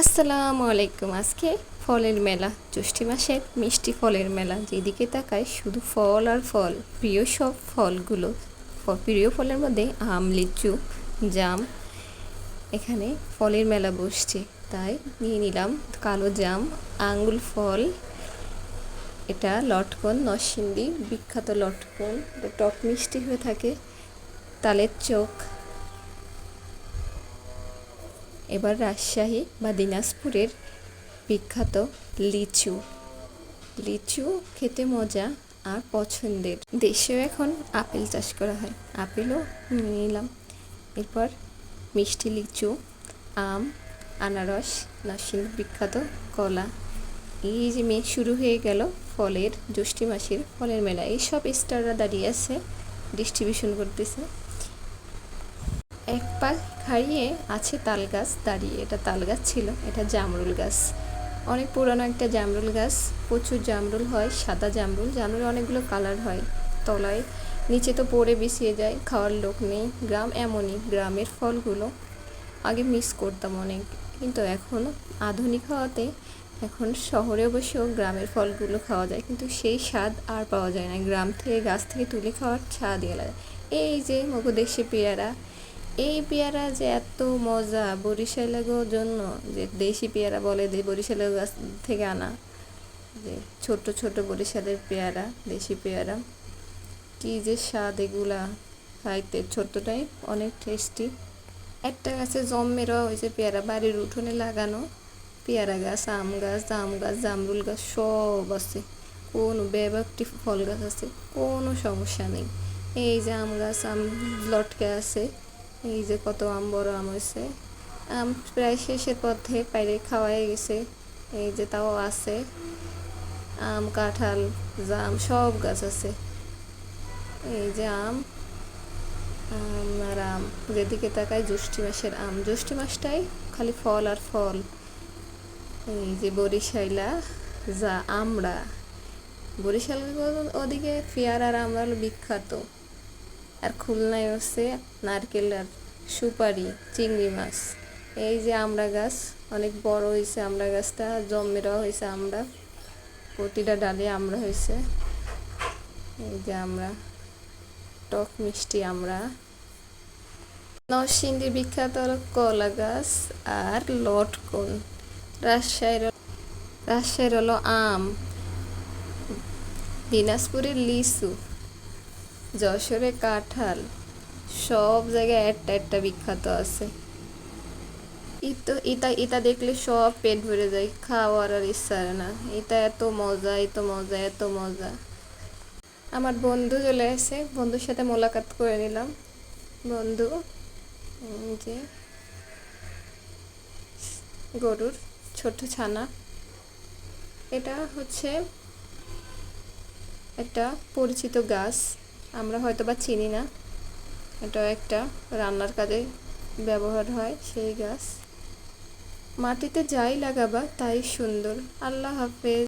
আসসালামু আলাইকুম। আজকে ফলের মেলা, জ্যৈষ্ঠ মাসের মিষ্টি ফলের মেলা। যেদিকে তাকায় শুধু ফল আর ফল। প্রিয় সব ফলগুলো, প্রিয় ফলের মধ্যে আম, লিচু, জাম। এখানে ফলের মেলা বসছে, তাই নিয়ে নিলাম কালো জাম, আঙ্গুল ফল। এটা লটকন, নরসিংদীর বিখ্যাত লটকন। এটা টক মিষ্টি হয়ে থাকে, তালের চোখ। এবার রাজশাহী বা দিনাজপুরের বিখ্যাত লিচু। লিচু খেতে মজা আর পছন্দের। দেশেও এখন আপেল চাষ করা হয়, আপেলও নিলাম। এরপর মিষ্টি লিচু, আম, আনারস, নরসিংদীর বিখ্যাত কলা। এই যে শুরু হয়ে গেল ফলের, জ্যৈষ্ঠ মাসের ফলের মেলা। এইসব স্টাররা দাঁড়িয়ে আছে, ডিস্ট্রিবিউশন করতেছে। এক পা খাইয়ে আছে তাল গাছ দাঁড়িয়ে। এটা তাল গাছ ছিল, এটা জামরুল গাছ, অনেক পুরানো একটা জামরুল গাছ। প্রচুর জামরুল হয়, সাদা জামরুল। জামরুল অনেকগুলো কালার হয়, তলায় নিচে তো পড়ে বিছিয়ে যায়, খাওয়ার লোক নেই। গ্রাম এমনই, গ্রামের ফলগুলো আগে মিস করতাম অনেক, কিন্তু এখন আধুনিক হওয়াতে এখন শহরে বসেও গ্রামের ফলগুলো খাওয়া যায়, কিন্তু সেই স্বাদ আর পাওয়া যায় না। গ্রাম থেকে গাছ থেকে তুলে খাওয়ার স্বাদই আলাদা। এই যে মগদেশি পেয়ারা, এই পেয়ারা যে এত মজা, বরিশালের জন্য যে দেশি পেয়ারা বলে, যে বরিশালের গাছ থেকে আনা, যে ছোট ছোট বরিশালের পেয়ারা, দেশি পেয়ারা, কি যে স্বাদ এগুলা খাইতে। ছোটটাই অনেক টেস্টি। একটা গাছে জম্মেরা হয়েছে পেয়ারা, বাড়ির উঠোনে লাগানো পেয়ারা গাছ, আম গাছ, জাম গাছ, জামরুল গাছ সব আছে। কোনো ব্যাপকটি ফল গাছ আছে, কোনো সমস্যা নেই। এই যে আম গাছ, আম লটকে আছে। এই যে কত আম, বড় আম হয়েছে। আম প্রায় শেষের পথে, পাইরে খাওয়াই গেছে। এই যে তাও আছে আম, কাঁঠাল, জাম সব গাছ আছে। এই যে আম, আম আর আম। যেদিকে তাকায় জ্যৈষ্ঠ মাসের আম, জ্যৈষ্ঠ মাসটাই খালি ফল আর ফল। এই যে বরিশাইলা যা আমরা, বরিশাল ওদিকে পেয়ারা আর আমরা হলো বিখ্যাত। আর খুলনায় হচ্ছে নারকেল আর সুপারি, চিংড়ি মাছ। এই যে আমরা গাছ অনেক বড় হয়েছে, আমরা গাছটা জন্মেরাও হয়েছে আমরা, প্রতিটা ডালে আমরা হয়েছে। এই যে আমরা, টক মিষ্টি আমরা। নরসিংদীর বিখ্যাত হলো কলা গাছ আর লটকন। রাজশাহীর হলো আম, দিনাজপুরের লিচু, যশোরে কাঁঠাল। সব জায়গায় একটা একটা বিখ্যাত আছে। এটা এটা দেখলে সব পেট ভরে যায়, খাওয়ার আর ইচ্ছা হয় না। এটা এত মজা, এত মজা, এত মজা। আমার বন্ধু চলে আসে, বন্ধুর সাথে মোলাকাত করে নিলাম। বন্ধু যে গরুর ছোট ছানা, এটা হচ্ছে একটা পরিচিত গাছ, আমরা হয়তো বা চিনি না। এটা একটা রান্নার কাজে ব্যবহার হয় সেই গাছ। মাটিতে যাই লাগাবা তাই সুন্দর। আল্লাহ হাফেজ।